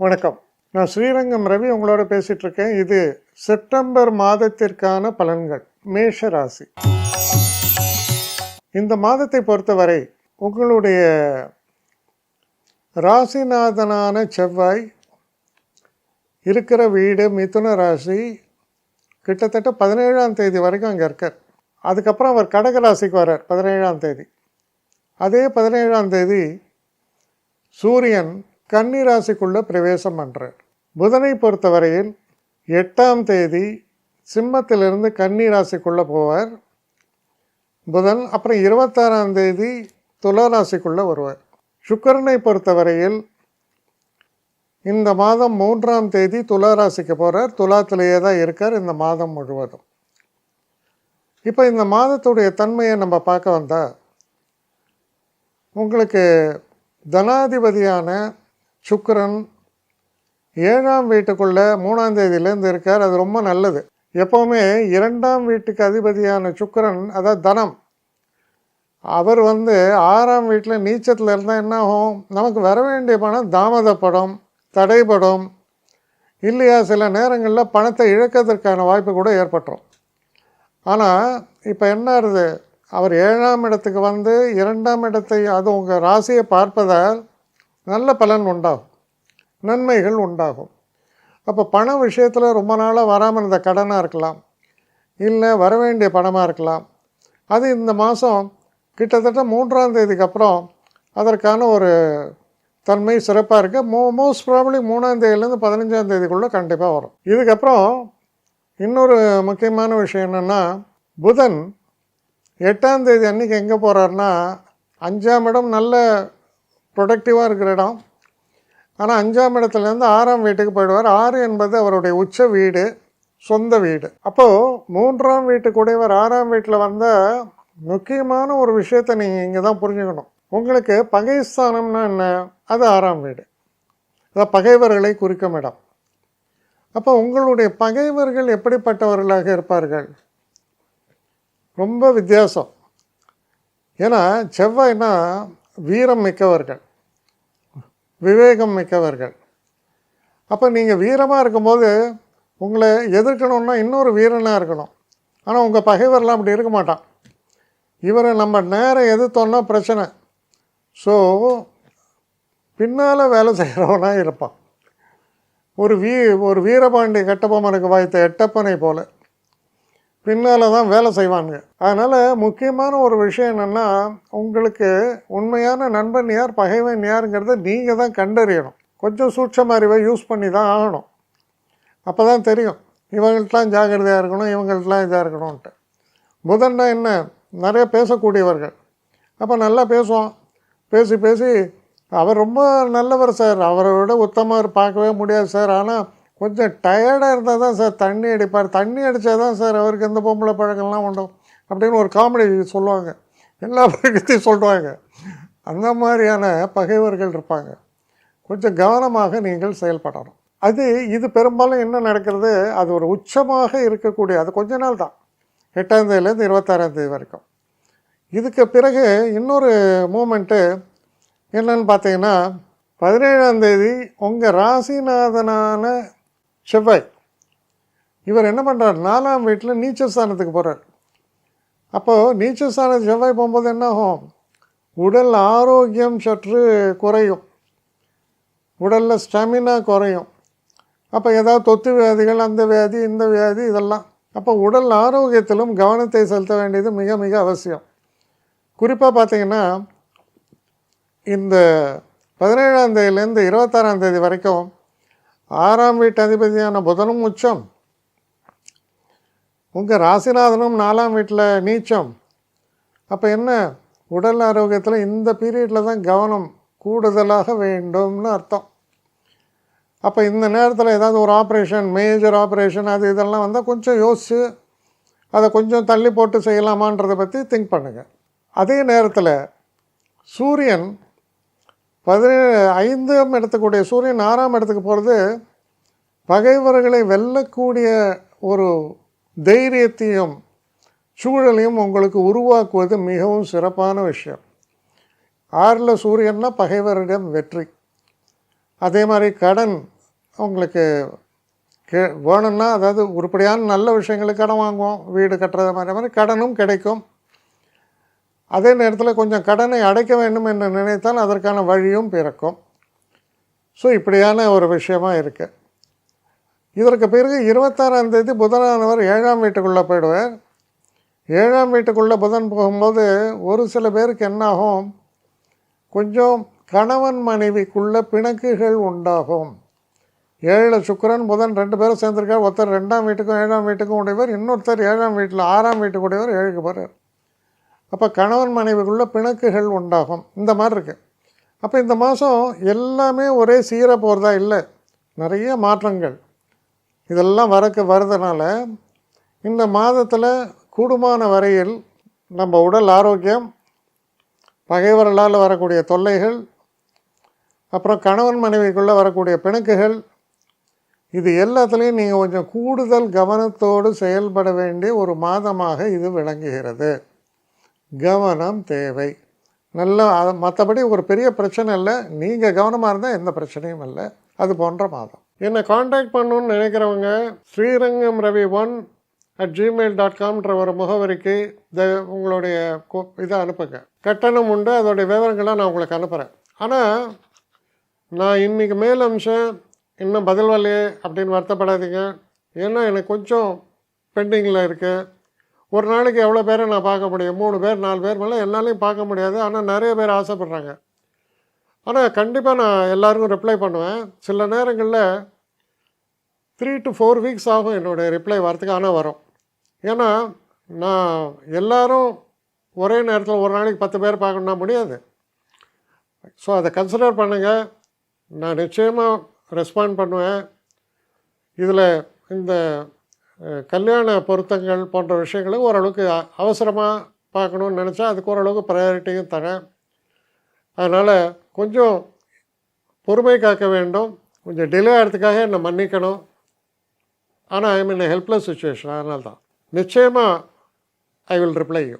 வணக்கம். நான் ஸ்ரீரங்கம் ரவி உங்களோட பேசிட்டு இருக்கேன். இது செப்டம்பர் மாதத்திற்கான பலன்கள். மேஷ ராசி. இந்த மாதத்தை பொறுத்தவரை உங்களுடைய ராசிநாதனான செவ்வாய் இருக்கிற வீடு மிதுன ராசி கிட்டத்தட்ட 17ஆம் தேதி வரைக்கும் அங்கே இருக்கார். அதுக்கப்புறம் அவர் கடக ராசிக்கு வர்றார் 17ஆம் தேதி. அதே 17ஆம் தேதி சூரியன் கன்னி ராசிக்குள்ளே பிரவேசம் பண்ணுறார். புதனை பொறுத்தவரையில் 8ஆம் தேதி சிம்மத்திலிருந்து கன்னி ராசிக்குள்ளே போவார் புதன். அப்புறம் 26ஆம் தேதி துலா ராசிக்குள்ளே வருவார். சுக்கிரனை பொறுத்தவரையில் இந்த மாதம் 3ஆம் தேதி துலா ராசிக்கு போகிறார். துலாத்திலேயே தான் இருக்கார் இந்த மாதம் முழுவதும். இப்போ இந்த மாதத்துடைய தன்மையை நம்ம பார்க்க வந்தால் உங்களுக்கு தனாதிபதியான சுக்கிரன் 7ஆம் வீட்டுக்குள்ளே 3ஆம் தேதியிலேருந்து இருக்கார். அது ரொம்ப நல்லது. எப்போவுமே 2ஆம் வீட்டுக்கு அதிபதியான சுக்கிரன், அதாவது தனம், அவர் 6ஆம் வீட்டில் நீச்சத்தில் இருந்தால் என்ன ஆகும்? நமக்கு வர வேண்டிய பணம் தாமதப்படும், தடைப்படும், இல்லையா சில நேரங்களில் பணத்தை இழக்கிறதுக்கான வாய்ப்பு கூட ஏற்பட்டுரும். ஆனால் இப்போ என்ன ஆகுது? அவர் 7ஆம் இடத்துக்கு 2ஆம் இடத்தை, அது உங்கள் ராசியை பார்ப்பதால் நல்ல பலன் உண்டாகும், நன்மைகள் உண்டாகும். அப்போ பண விஷயத்தில் ரொம்ப நாளாக வராமல் இருந்த கடனாக இருக்கலாம், இல்லை வரவேண்டிய பணமாக இருக்கலாம். அது இந்த மாதம் கிட்டத்தட்ட 3ஆம் தேதிக்கு அப்புறம் அதற்கான ஒரு தன்மை சிறப்பாக இருக்குது. மோஸ்ட் ப்ராபப்ளி 3ஆம் தேதியிலேருந்து 15ஆம் தேதிக்குள்ளே கண்டிப்பாக வரும். இதுக்கப்புறம் இன்னொரு முக்கியமான விஷயம் என்னென்னா, புதன் 8ஆம் தேதி அன்றைக்கி எங்கே போகிறாருன்னா 5ஆம் இடம் நல்ல ப்ரொடக்டிவாக இருக்கிற இடம். ஆனால் 5ஆம் இடத்துலேருந்து 6ஆம் வீட்டுக்கு போயிடுவார். 6 என்பது அவருடைய உச்ச வீடு, சொந்த வீடு. அப்போது 3ஆம் வீட்டுக்குடையவர் 6ஆம் வீட்டில் வந்தால் முக்கியமான ஒரு விஷயத்தை நீங்கள் இங்கே தான் புரிஞ்சுக்கணும். உங்களுக்கு பகைஸ்தானம்னா என்ன? அது 6ஆம் வீடு, அதாவது பகைவர்களை குறிக்கும் இடம். அப்போ உங்களுடைய பகைவர்கள் எப்படிப்பட்டவர்களாக இருப்பார்கள்? ரொம்ப வித்தியாசம். ஏன்னா செவ்வாய்னா வீரம் மிக்கவர்கள், விவேகம் மிக்கவர்கள். அப்போ நீங்கள் வீரமாக இருக்கும்போது உங்களை எதிர்க்கணுன்னா இன்னொரு வீரனாக இருக்கணும். ஆனால் உங்கள் பகைவரெலாம் அப்படி இருக்க மாட்டான். இவரை நம்ம நேரம் எதிர்த்தோன்னா பிரச்சனை. ஸோ பின்னால் வேலை செய்கிறவனாக இருப்பான். ஒரு வீரபாண்டி கட்டபொம்மனுக்கு வாய்த்த எட்டப்பனை போல பின்னால் தான் வேலை செய்வானுங்க. அதனால் முக்கியமான ஒரு விஷயம் என்னென்னா, உங்களுக்கு உண்மையான நண்பன் யார், பகைவன் யாருங்கிறத நீங்கள் தான் கண்டறியணும். கொஞ்சம் சூட்சம அறிவை யூஸ் பண்ணி தான் ஆகணும். அப்போ தான் தெரியும் இவங்கள்ட்டலாம் ஜாக்கிரதையாக இருக்கணும், இவங்கள்ட்டலாம் இதாக இருக்கணும்ன்ட்டு. புதன்னா என்ன? நிறைய பேசக்கூடியவர்கள். அப்போ நல்லா பேசுவோம். பேசி அவர் ரொம்ப நல்லவர் சார், அவரை விட உத்தமர் பார்க்கவே முடியாது சார், ஆனால் கொஞ்சம் டயர்டாக இருந்தால் தான் சார் தண்ணி அடிப்பார், தண்ணி அடித்தா தான் சார் அவருக்கு எந்த பொம்பளை பழக்கம்லாம் உண்டும் அப்படின்னு ஒரு காமெடி சொல்லுவாங்க. எல்லா பழக்கத்தையும் சொல்லுவாங்க. அந்த மாதிரியான பகைவர்கள் இருப்பாங்க. கொஞ்சம் கவனமாக நீங்கள் செயல்படணும். இது பெரும்பாலும் என்ன நடக்கிறது, அது ஒரு உச்சமாக இருக்கக்கூடிய, அது கொஞ்ச நாள் தான், 8ஆம் தேதியிலேருந்து 26ஆம் தேதி வரைக்கும். இதுக்கு பிறகு இன்னொரு மூமெண்ட்டு என்னன்னு பார்த்தீங்கன்னா, 17ஆம் தேதி உங்கள் ராசிநாதனான செவ்வாய் இவர் என்ன பண்ணுறார், 4ஆம் வீட்டில் நீச்சஸ்தானத்துக்கு போகிறார். அப்போது நீச்சஸ்தானத்து செவ்வாய் போகும்போது என்ன ஆகும்? உடல் ஆரோக்கியம் சற்று குறையும், உடலில் ஸ்டாமினா குறையும். அப்போ ஏதாவது தொத்து வியாதிகள், அந்த வியாதி இந்த வியாதி இதெல்லாம். அப்போ உடல் ஆரோக்கியத்திலும் கவனத்தை செலுத்த வேண்டியது மிக மிக அவசியம். குறிப்பாக பார்த்திங்கன்னா, இந்த 17ஆம் தேதியிலேருந்து 26ஆம் தேதி வரைக்கும் 6ஆம் வீட்டு அதிபதியான புதனும் உச்சம், உங்கள் ராசிநாதனும் 4ஆம் வீட்டில் நீச்சம். அப்போ என்ன, உடல் ஆரோக்கியத்தில் இந்த பீரியடில் தான் கவனம் கூடுதலாக வேண்டும்னு அர்த்தம். அப்போ இந்த நேரத்தில் ஏதாவது ஒரு ஆப்ரேஷன், மேஜர் ஆப்ரேஷன், அது இதெல்லாம் வந்தால் கொஞ்சம் யோசித்து அதை கொஞ்சம் தள்ளி போட்டு செய்யலாமான்றதை பற்றி திங்க் பண்ணுங்கள். அதே நேரத்தில் சூரியன் 5ஆம் இடத்துக்குடைய சூரியன் 6ஆம் இடத்துக்கு போகிறது பகைவர்களை வெல்லக்கூடிய ஒரு தைரியத்தையும் சூழலையும் உங்களுக்கு உருவாக்குவது மிகவும் சிறப்பான விஷயம். 6ல் சூரியன்னா பகைவரிடம் வெற்றி. அதே மாதிரி கடன் உங்களுக்கு வேணும்னா, அதாவது உருப்படியான நல்ல விஷயங்களுக்கு கடன் வாங்குவோம், வீடு கட்டுறது மாதிரி கடனும் கிடைக்கும். அதே நேரத்தில் கொஞ்சம் கடனை அடைக்க வேண்டும் என்று நினைத்தால் அதற்கான வழியும் பிறக்கும். ஸோ இப்படியான ஒரு விஷயமா இருக்குது. இதற்கு பிறகு 26ஆம் தேதி புதனானவர் 7ஆம் வீட்டுக்குள்ளே போயிடுவார். 7ஆம் வீட்டுக்குள்ளே புதன் போகும்போது ஒரு சில பேருக்கு என்னாகும், கொஞ்சம் கணவன் மனைவிக்குள்ள பிணக்குகள் உண்டாகும். 7 சுக்கிரன் புதன் 2 பேரும் சேர்ந்துருக்கார். ஒருத்தர் 2ஆம் வீட்டுக்கும் 7ஆம் வீட்டுக்கும் உடையவர், இன்னொருத்தர் 7ஆம் வீட்டில் 6ஆம் வீட்டுக்கு உடையவர் 7க்கு போகிறார். அப்போ கணவன் மனைவிக்குள்ள பிணக்குகள் உண்டாகும். இந்த மாதிரி இருக்குது. அப்போ இந்த மாதம் எல்லாமே ஒரே சீராக போகிறதா இல்லை, நிறைய மாற்றங்கள் இதெல்லாம் வருதுனால இந்த மாதத்தில் கூடுமான வரையில் நம்ம உடல் ஆரோக்கியம், பகைவர்களால் வரக்கூடிய தொல்லைகள், அப்புறம் கணவன் மனைவிக்குள்ளே வரக்கூடிய பிணக்குகள், இது எல்லாத்துலேயும் நீங்கள் கொஞ்சம் கூடுதல் கவனத்தோடு செயல்பட வேண்டிய ஒரு மாதமாக இது விளங்குகிறது. கவனம் தேவை. நல்லா மற்றபடி ஒரு பெரிய பிரச்சனை இல்லை, நீங்கள் கவனமாக இருந்தால் எந்த பிரச்சனையும் இல்லை. அது போன்ற மாதம். என்னை காண்டாக்ட் பண்ணணுன்னு நினைக்கிறவங்க srirangamravi1@gmail.comன்ற ஒரு முகவரிக்கு உங்களுடைய இதை அனுப்புங்க. கட்டணம் உண்டு, அதோடைய விவரங்கள்லாம் நான் உங்களுக்கு அனுப்புகிறேன். ஆனால் நான் இன்றைக்கி மேல் அம்சம் இன்னும் பதில் வரலையே அப்படின்னு வருத்தப்படாதீங்க. ஏன்னா எனக்கு கொஞ்சம் பெண்டிங்கில் இருக்குது. ஒரு நாளைக்கு எவ்வளோ பேரை நான் பார்க்க முடியும்? 3 பேர் 4 பேர் மேலே என்னாலையும் பார்க்க முடியாது. ஆனால் நிறைய பேர் ஆசைப்பட்றாங்க. ஆனால் கண்டிப்பாக நான் எல்லாருக்கும் ரிப்ளை பண்ணுவேன். சில நேரங்களில் 3 to 4 வீக்ஸ் ஆகும் என்னுடைய ரிப்ளை வரத்துக்கு. ஆனால் வரும். ஏன்னா நான் எல்லோரும் ஒரே நேரத்தில் ஒரு நாளைக்கு 10 பேர் பார்க்கணுன்னா முடியாது. ஸோ அதை கன்சிடர் பண்ணுங்கள். நான் நிச்சயமாக ரெஸ்பாண்ட் பண்ணுவேன். இதில் இந்த கல்யாண பொருத்தங்கள் போன்ற விஷயங்களை ஓரளவுக்கு அவசரமாக பார்க்கணுன்னு நினச்சா அதுக்கு ஓரளவுக்கு ப்ரையாரிட்டியும் தரேன். அதனால் கொஞ்சம் பொறுமை காக்க வேண்டும். கொஞ்சம் டிலே ஆகிறதுக்காக என்னை மன்னிக்கணும். ஆனால் ஐ மீன் ஹெல்ப்லெஸ் சுச்சுவேஷன். அதனால தான் நிச்சயமாக ஐ வில் ரிப்ளை யூ.